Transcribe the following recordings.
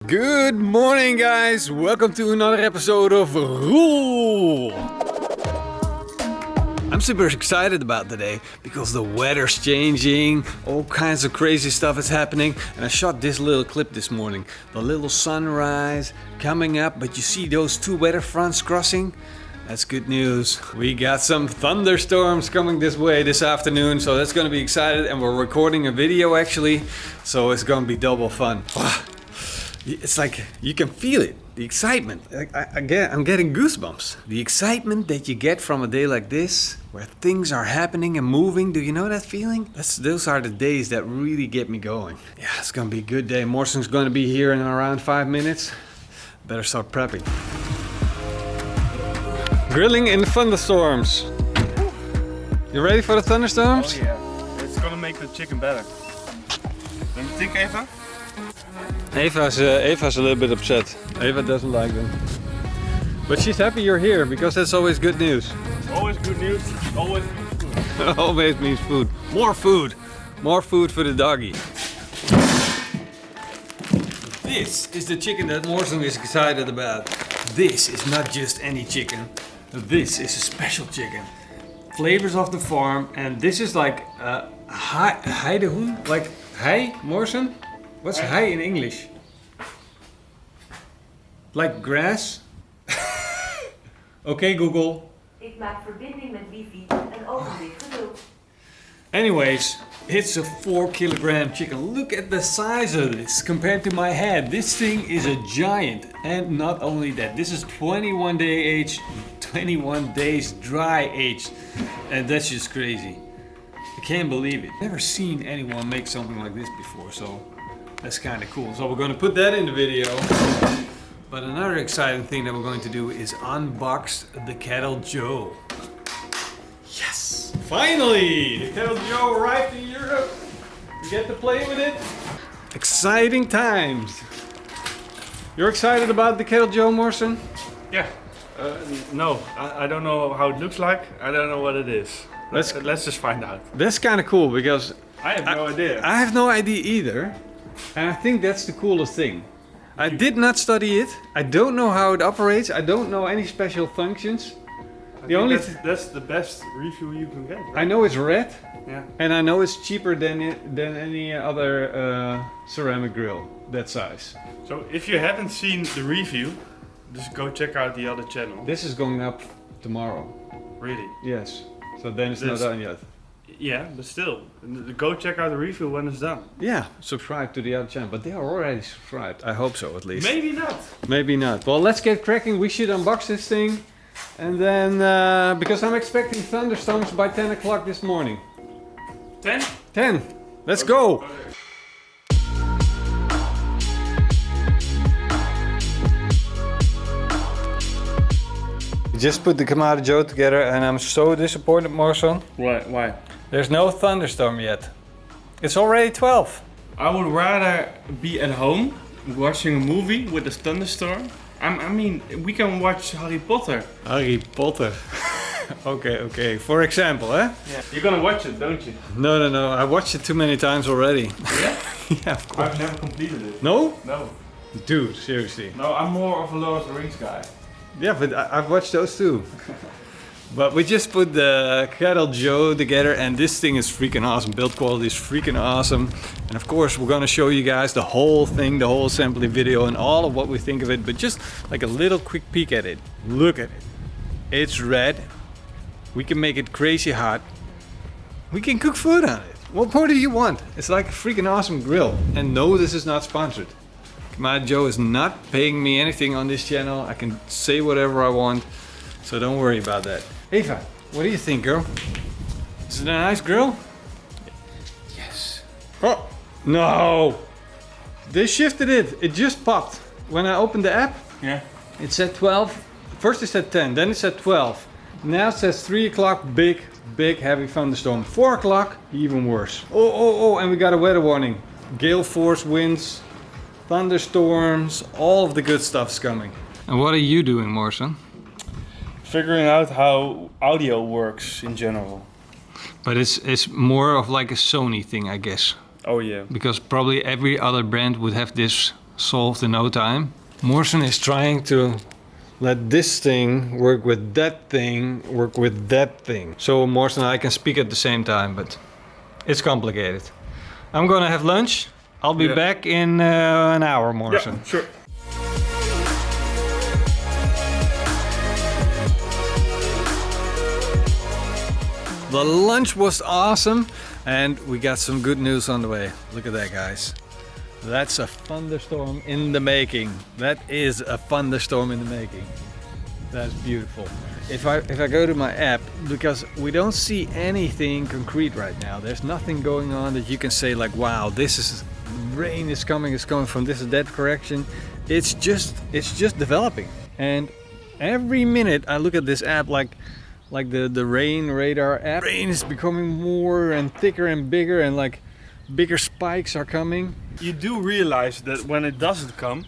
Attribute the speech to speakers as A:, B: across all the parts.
A: Good morning, guys! Welcome to another episode of Rule! I'm super excited about today because the weather's changing, all kinds of crazy stuff is happening, and I shot this little clip this morning. The little sunrise coming up, but you see those two weather fronts crossing? That's good news. We got some thunderstorms coming this way this afternoon, so that's gonna be excited, and we're recording a video actually, so it's gonna be double fun. It's like you can feel it, the excitement. I'm getting goosebumps. The excitement that you get from a day like this, where things are happening and moving. Do you know that feeling? Those are the days that really get me going. Yeah, it's gonna be a good day. Morsen's gonna be here in around 5 minutes. Better start prepping. Grilling in thunderstorms. You ready for the thunderstorms?
B: Oh yeah, it's gonna make the chicken better. Don't you think, Eva?
A: Eva's a little bit upset. Eva doesn't like them. But she's happy you're here because that's always good news.
B: Always good news, always means food.
A: Always means food. More food. More food for the doggy. This is the chicken that Morsen is excited about. This is not just any chicken. This is a special chicken. Flavors of the farm, and this is like heidehoen, like hei, Morsen? What's hei in English? Like grass? Okay, Google.
C: Ik maak verbinding met wifi en ogenblik geduld.
A: Anyways, it's a 4 kilogram chicken. Look at the size of this compared to my head. This thing is a giant. And not only that, this is 21 days dry aged. And that's just crazy. I can't believe it. Never seen anyone make something like this before, so that's kind of cool. So we're going to put that in the video. But another exciting thing that we're going to do is unbox the Kettle Joe. Yes! Finally! The Kettle Joe arrived in Europe. We get to play with it. Exciting times. You're excited about the Kettle Joe, Morsen?
B: Yeah. No, I don't know how it looks like. I don't know what it is. Let's just find out.
A: That's kind of cool because
B: I have no idea.
A: I have no idea either. And I think that's the coolest thing. I did not study it. I don't know how it operates. I don't know any special functions.
B: That's the best review you can get. Right?
A: I know it's red.
B: Yeah.
A: And I know it's cheaper than any other ceramic grill that size.
B: So if you haven't seen the review, just go check out the other channel.
A: This is going up tomorrow.
B: Really?
A: Yes. So then it's not done yet.
B: Yeah, but still, go check out the review when it's done.
A: Yeah, subscribe to the other channel, but they are already subscribed. I hope so, at least.
B: Maybe not.
A: Maybe not. Well, let's get cracking. We should unbox this thing. And then, because I'm expecting thunderstorms by 10 o'clock this morning.
B: 10?
A: 10. Let's go.
B: Okay.
A: Just put the Kettle Joe together and I'm so disappointed, Morsen.
B: Why?
A: There's no thunderstorm yet. It's already 12.
B: I would rather be at home watching a movie with a thunderstorm. I mean, we can watch Harry Potter.
A: Harry Potter. Okay. For example, eh?
B: Yeah. You're gonna watch it, don't you?
A: No. I watched it too many times already.
B: Yeah?
A: Yeah, of course.
B: I've never completed it.
A: No?
B: No.
A: Dude, seriously.
B: No, I'm more of a Lord of the Rings guy.
A: Yeah, but I've watched those too. But we just put the Kettle Joe together and this thing is freaking awesome. Build quality is freaking awesome. And of course we're gonna show you guys the whole thing, the whole assembly video and all of what we think of it. But just like a little quick peek at it. Look at it. It's red. We can make it crazy hot. We can cook food on it. What more do you want? It's like a freaking awesome grill. And no, this is not sponsored. Kettle Joe is not paying me anything on this channel. I can say whatever I want. So don't worry about that. Eva, what do you think, girl? Is it a nice grill? Yes. Oh, no. They shifted it. It just popped. When I opened the app,
B: Yeah.
A: it said 12. First it said 10, then it said 12. Now it says 3 o'clock, big heavy thunderstorm. 4 o'clock, even worse. Oh, and we got a weather warning. Gale force winds, thunderstorms, all of the good stuff's coming. And what are you doing, Morsen?
B: Figuring out how audio works in general.
A: But it's more of like a Sony thing, I guess.
B: Oh yeah.
A: Because probably every other brand would have this solved in no time. Morrison is trying to let this thing work with that thing, work with that thing. So Morrison and I can speak at the same time, but it's complicated. I'm gonna have lunch. I'll be back in an hour, Morrison.
B: Yeah, sure.
A: The lunch was awesome and we got some good news on the way. Look at that, guys. That's a thunderstorm in the making. That is a thunderstorm in the making. That's beautiful. If I go to my app, because we don't see anything concrete right now. There's nothing going on that you can say like, wow, this is rain is coming, it's coming from this or that direction. It's just developing. And every minute I look at this app like the rain radar app. Rain is becoming more and thicker and bigger, and like bigger spikes are coming.
B: You do realize that when it doesn't come,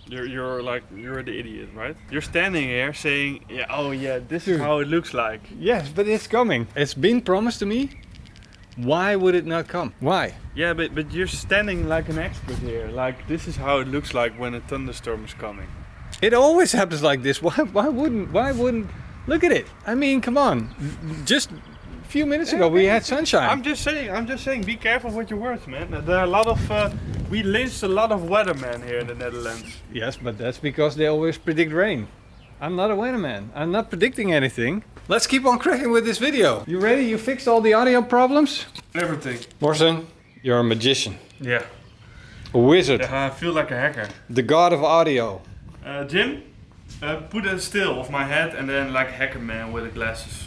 B: you're the idiot, right? You're standing here saying, yeah, oh yeah, this is how it looks like.
A: Yes, but it's coming. It's been promised to me. Why would it not come? Why?
B: Yeah, but you're standing like an expert here. Like, this is how it looks like when a thunderstorm is coming.
A: It always happens like this. Why wouldn't? Look at it. I mean, come on. Just a few minutes ago we had sunshine.
B: I'm just saying, be careful with your words, man. There are a lot of, we lynched a lot of weathermen here in the Netherlands.
A: Yes, but that's because they always predict rain. I'm not a weatherman. I'm not predicting anything. Let's keep on cracking with this video. You ready? You fixed all the audio problems?
B: Everything.
A: Morrison, you're a magician.
B: Yeah.
A: A wizard.
B: Yeah, I feel like a hacker.
A: The god of audio.
B: Jim, put a still of my head and then like hacker man with the glasses.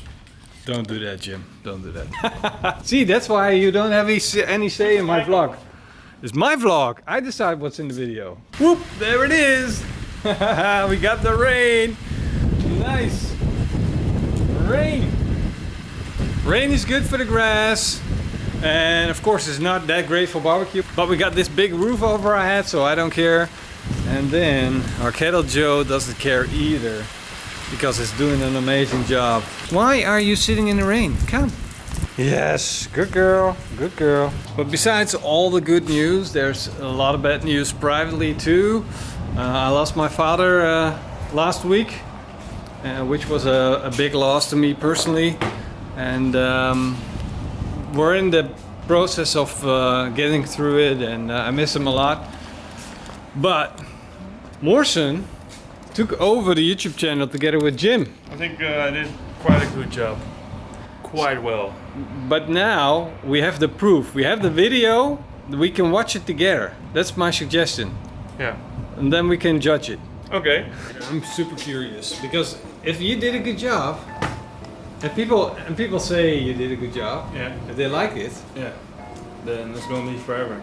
A: Don't do that, Jim. Don't do that. See, that's why you don't have any say in my vlog. It's my vlog. I decide what's in the video. Whoop! There it is. We got the rain. Nice. Rain. Rain is good for the grass. And of course it's not that great for barbecue. But we got this big roof over our head, so I don't care. And then our Kettle Joe doesn't care either, because it's doing an amazing job. Why are you sitting in the rain? Come. Yes, good girl, good girl. But besides all the good news, there's a lot of bad news privately too. I lost my father last week, which was a big loss to me personally. And we're in the process of getting through it, and I miss him a lot. But Morrison took over the YouTube channel together with Jim.
B: I think I did quite a good job. Quite well.
A: But now we have the proof. We have the video. We can watch it together. That's my suggestion.
B: Yeah.
A: And then we can judge it.
B: Okay.
A: I'm super curious, because if you did a good job, and people say you did a good job,
B: Yeah.
A: if they like it,
B: Yeah. Then it's gonna be forever.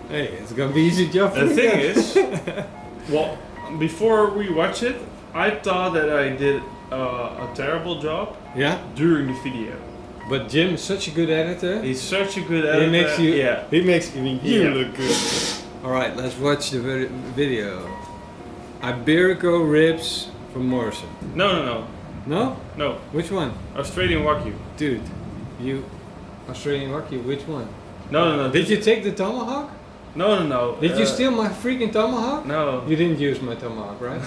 A: hey, it's gonna be easy job for
B: The
A: you
B: thing
A: guys.
B: is, well, before we watch it, I thought that I did a terrible job
A: Yeah,
B: during the video.
A: but Jim is such a good editor.
B: He's such a good editor.
A: He makes you.
B: Yeah.
A: He makes you
B: Yeah.
A: look good. All right, let's watch the video. Iberico ribs from Morrison.
B: No.
A: No? Which one?
B: Australian Wagyu.
A: Dude, you Australian Wagyu, which one?
B: No.
A: Did you take the tomahawk?
B: No.
A: Did you steal my freaking tomahawk?
B: No.
A: You didn't use my tomahawk, right?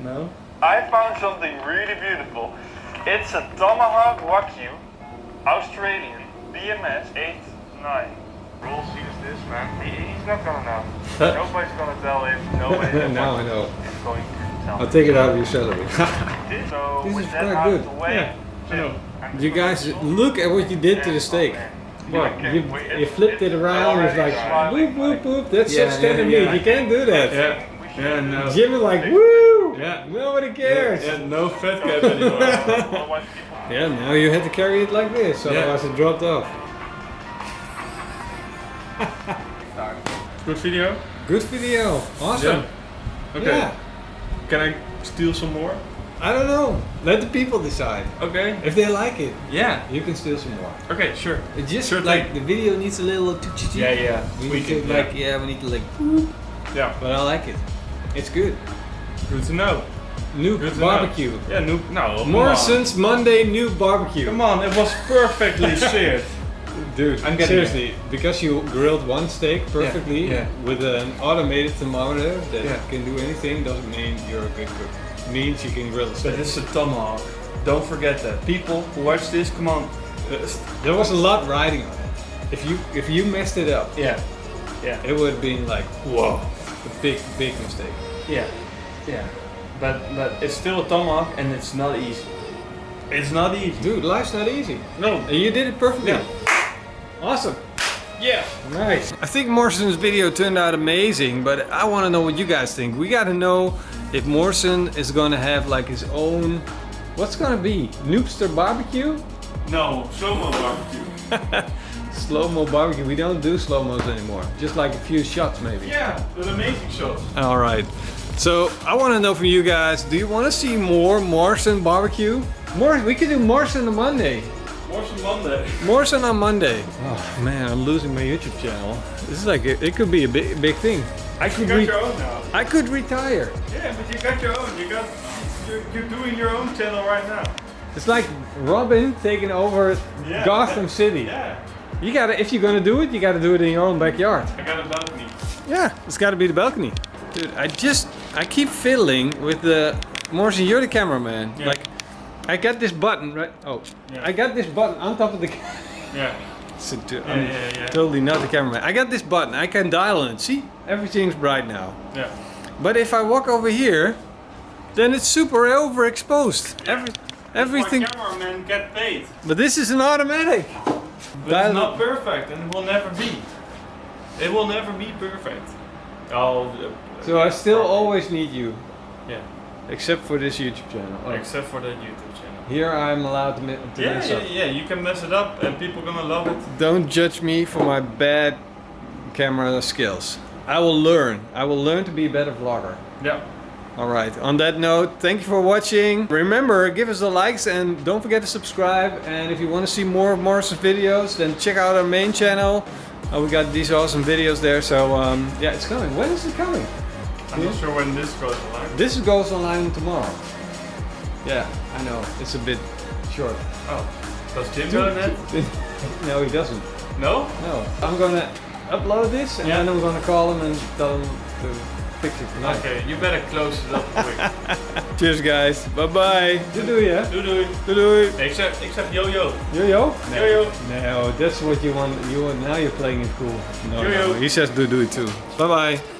B: No.
D: I found something really beautiful. It's a Tomahawk Wagyu, Australian, BMS 8-9. Roll sees this, man. He's not gonna know. Nobody's gonna tell him. Nobody
A: Now I know.
D: is going to tell
A: I'll
D: him.
A: take it out of your salary.
D: So
A: This
D: with
A: is
D: that
A: quite
D: out
A: good.
D: of the way,
B: Yeah, I know.
D: I'm
A: You guys, look at what you did to the steak.
B: What?
A: You flipped it around, it's like whoop whoop whoop. That's so standard meat. You can't do that.
B: Yeah, no.
A: Jim is like woo.
B: Yeah.
A: Nobody cares.
B: Yeah, no fat cap anymore.
D: Otherwise people
A: Yeah, now you had to carry it like this, otherwise it dropped off.
B: Good video?
A: Good video. Awesome.
B: Okay.
A: Yeah.
B: Can I steal some more?
A: I don't know. Let the people decide.
B: Okay.
A: If they like it,
B: Yeah.
A: you can steal some more.
B: Okay, sure.
A: It just
B: Sure
A: like
B: thing.
A: the video needs a little
B: Yeah.
A: We
B: Tweak
A: need
B: it,
A: to like we need to like
B: Yeah.
A: but I like it. It's good.
B: Good to know.
A: New
B: Good to
A: barbecue.
B: know. Yeah, no. Come
A: Morrison's Monday new barbecue.
B: on. Come on, it was perfectly seared.
A: Dude,
B: I'm getting
A: seriously, because you grilled one steak perfectly
B: yeah.
A: with an automated thermometer that
B: Yeah.
A: can do anything doesn't mean you're a good cook. It means you can grill a
B: But
A: steak.
B: this is a tomahawk. Don't forget that. People who watch this, come on.
A: There was a lot riding on it. If you messed it up,
B: Yeah. Yeah.
A: it would have been like, whoa, a big mistake.
B: Yeah. Yeah. But it's still a tomahawk and it's not easy. It's not easy.
A: Dude, life's not easy.
B: No.
A: And you did it perfectly.
B: Yeah.
A: Awesome.
B: Yeah.
A: Nice. I think Morrison's video turned out amazing, but I want to know what you guys think. We got to know if Morrison is going to have like his own, what's going to be? Noobster barbecue?
B: No, slow-mo barbecue.
A: Slow-mo barbecue. We don't do slow-mos anymore. Just like a few shots maybe.
B: Yeah, with amazing shots.
A: All right. So I want to know from you guys, do you want to see more Morrison barbecue? We could do Morrison on Monday.
B: Morrison Monday.
A: Morrison on Monday. Oh man, I'm losing my YouTube channel. This is like, it could be a big thing.
B: You got your own now.
A: I could retire.
B: Yeah, but you got your own. You're doing your own channel right now.
A: It's like Robin taking over
B: Yeah.
A: Gotham City.
B: Yeah.
A: You gotta, if you're gonna do it, you gotta do it in your own backyard.
B: I got a balcony.
A: Yeah, it's gotta be the balcony. Dude, I keep fiddling with the, Morrison, you're the cameraman.
B: Yeah.
A: Like, I got this button, right? Oh,
B: Yeah.
A: I got this button on top of the
B: Yeah.
A: So,
B: Yeah, yeah.
A: totally not the cameraman. I got this button, I can dial on it. See, everything's bright now.
B: Yeah.
A: But if I walk over here, then it's super overexposed.
B: Yeah.
A: Everything.
B: My cameramen get paid.
A: But this is an automatic.
B: But it's not perfect and it will never be. It will never be perfect. Oh.
A: So I still always need you,
B: Yeah.
A: except for this YouTube channel. Oh.
B: Except for the YouTube channel.
A: Here I'm allowed to mess up.
B: Yeah. You can mess it up and people gonna love it.
A: Don't judge me for my bad camera skills. I will learn. I will learn to be a better vlogger.
B: Yeah.
A: Alright, on that note, thank you for watching. Remember, give us the likes and don't forget to subscribe. And if you want to see more of Morrison's videos, then check out our main channel. We got these awesome videos there, so yeah, it's coming. When is it coming?
B: I'm not sure when this goes live.
A: This goes online tomorrow. Yeah, I know, it's a bit short.
B: Oh. Does Jim go in it?
A: No, he doesn't.
B: No?
A: No. I'm gonna upload this and
B: Yeah.
A: then I'm gonna call him and tell him to fix it tonight.
B: Okay, you better close it up quick.
A: Cheers guys, bye bye. Doei hè.
B: Doei.
A: Doei.
B: Except yo-yo.
A: Yo-yo?
B: Yo-yo.
A: No, that's what you want. Now you're playing it cool. No,
B: Yo-yo.
A: he says doei too. Bye bye.